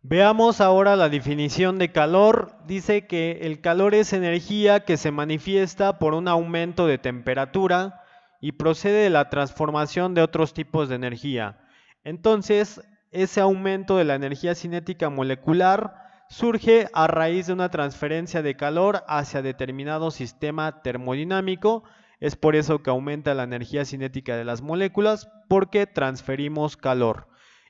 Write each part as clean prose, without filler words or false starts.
Veamos ahora la definición de calor. Dice que el calor es energía que se manifiesta por un aumento de temperatura y procede de la transformación de otros tipos de energía. Entonces, ese aumento de la energía cinética molecular surge a raíz de una transferencia de calor hacia determinado sistema termodinámico. Es por eso que aumenta la energía cinética de las moléculas, porque transferimos calor.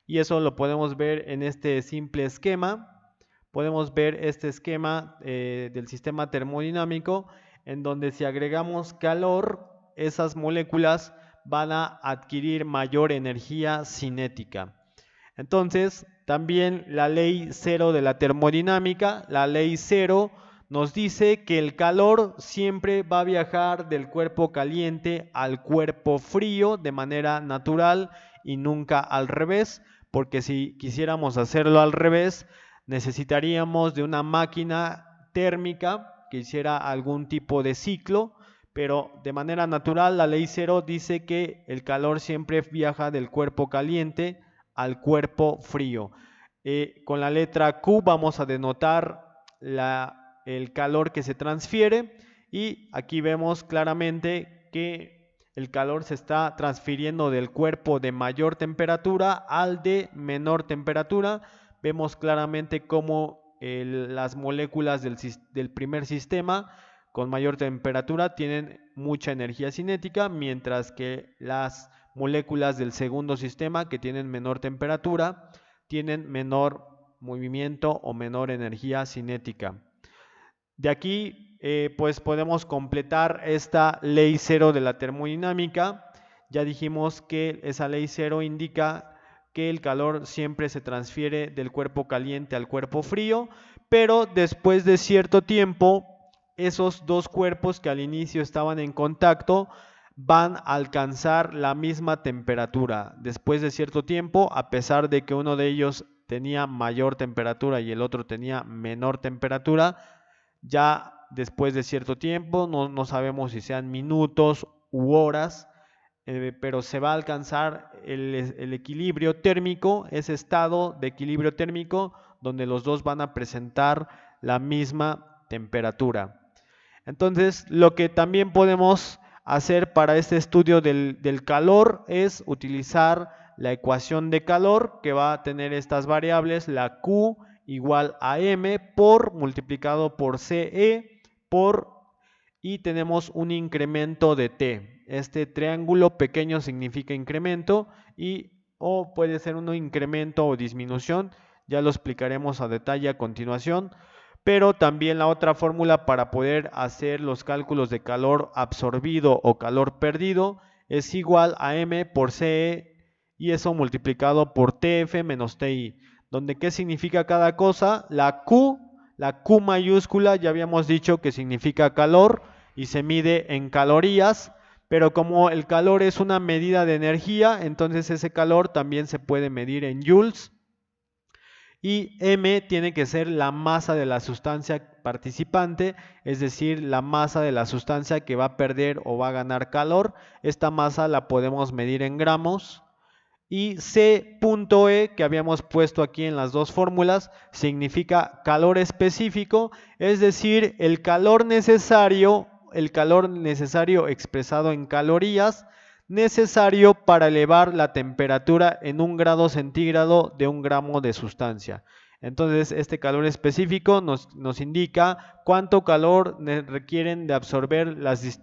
Y eso lo podemos ver en este simple esquema. Podemos ver este esquema del sistema termodinámico, en donde si agregamos calor, esas moléculas van a adquirir mayor energía cinética. Entonces, también la ley cero de la termodinámica, la ley cero, nos dice que el calor siempre va a viajar del cuerpo caliente al cuerpo frío de manera natural y nunca al revés, porque si quisiéramos hacerlo al revés, necesitaríamos de una máquina térmica que hiciera algún tipo de ciclo, pero de manera natural la ley cero dice que el calor siempre viaja del cuerpo caliente al cuerpo frío. Con la letra Q vamos a denotar el calor que se transfiere y aquí vemos claramente que el calor se está transfiriendo del cuerpo de mayor temperatura al de menor temperatura. Vemos claramente cómo las moléculas del primer sistema con mayor temperatura tienen mucha energía cinética, mientras que las moléculas del segundo sistema que tienen menor temperatura tienen menor movimiento o menor energía cinética. De aquí pues podemos completar esta ley cero de la termodinámica. Ya dijimos que esa ley cero indica que el calor siempre se transfiere del cuerpo caliente al cuerpo frío, pero después de cierto tiempo, esos dos cuerpos que al inicio estaban en contacto van a alcanzar la misma temperatura. Después de cierto tiempo, a pesar de que uno de ellos tenía mayor temperatura y el otro tenía menor temperatura, ya después de cierto tiempo, no sabemos si sean minutos u horas, pero se va a alcanzar el equilibrio térmico, ese estado de equilibrio térmico donde los dos van a presentar la misma temperatura. Entonces, lo que también podemos hacer para este estudio del calor es utilizar la ecuación de calor, que va a tener estas variables, la Q igual a M por multiplicado por CE por, y tenemos un incremento de T. Este triángulo pequeño significa incremento o puede ser un incremento o disminución, ya lo explicaremos a detalle a continuación. Pero también la otra fórmula para poder hacer los cálculos de calor absorbido o calor perdido es igual a M por CE y eso multiplicado por TF menos TI, donde ¿qué significa cada cosa? La Q mayúscula ya habíamos dicho que significa calor y se mide en calorías, pero como el calor es una medida de energía, entonces ese calor también se puede medir en joules. Y M tiene que ser la masa de la sustancia participante, es decir, la masa de la sustancia que va a perder o va a ganar calor. Esta masa la podemos medir en gramos. Y C.E, que habíamos puesto aquí en las dos fórmulas, significa calor específico, es decir, el calor necesario expresado en calorías, necesario para elevar la temperatura en 1 grado centígrado de 1 gramo de sustancia. Entonces, este calor específico nos indica cuánto calor requieren de absorber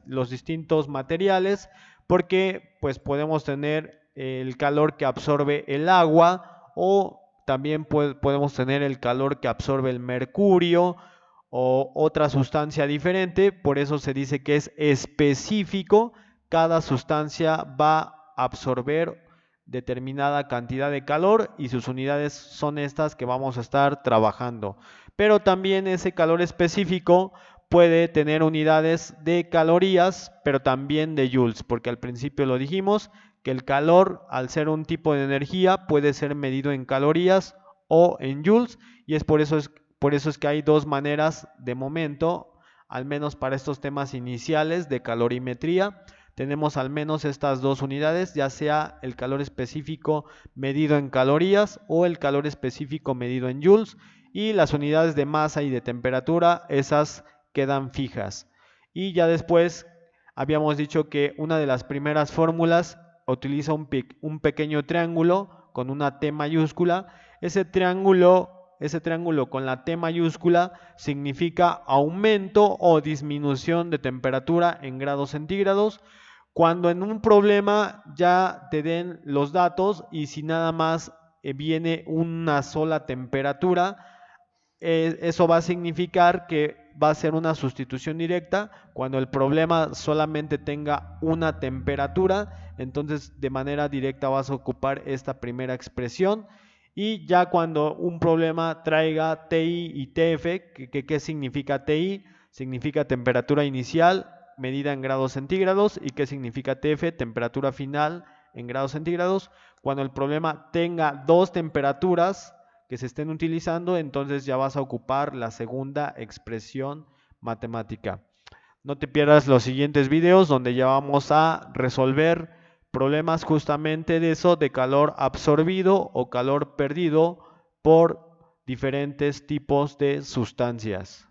los distintos materiales, porque pues podemos tener el calor que absorbe el agua o también podemos tener el calor que absorbe el mercurio o otra sustancia diferente, por eso se dice que es específico, cada sustancia va a absorber determinada cantidad de calor y sus unidades son estas que vamos a estar trabajando. Pero también ese calor específico puede tener unidades de calorías, pero también de joules, porque al principio lo dijimos, que el calor, al ser un tipo de energía, puede ser medido en calorías o en joules, y por eso es que hay dos maneras de momento, al menos para estos temas iniciales de calorimetría, tenemos al menos estas dos unidades, ya sea el calor específico medido en calorías o el calor específico medido en joules, y las unidades de masa y de temperatura, esas quedan fijas. Y ya después habíamos dicho que una de las primeras fórmulas utiliza un pequeño triángulo con una T mayúscula. Ese triángulo con la T mayúscula significa aumento o disminución de temperatura en grados centígrados. Cuando en un problema ya te den los datos y si nada más viene una sola temperatura, eso va a significar que va a ser una sustitución directa. Cuando el problema solamente tenga una temperatura, entonces de manera directa vas a ocupar esta primera expresión. Y ya cuando un problema traiga TI y TF, ¿qué significa TI? Significa temperatura inicial medida en grados centígrados. ¿Y qué significa TF? Temperatura final en grados centígrados. Cuando el problema tenga dos temperaturas que se estén utilizando, entonces ya vas a ocupar la segunda expresión matemática. No te pierdas los siguientes videos donde ya vamos a resolver problemas justamente de eso, de calor absorbido o calor perdido por diferentes tipos de sustancias.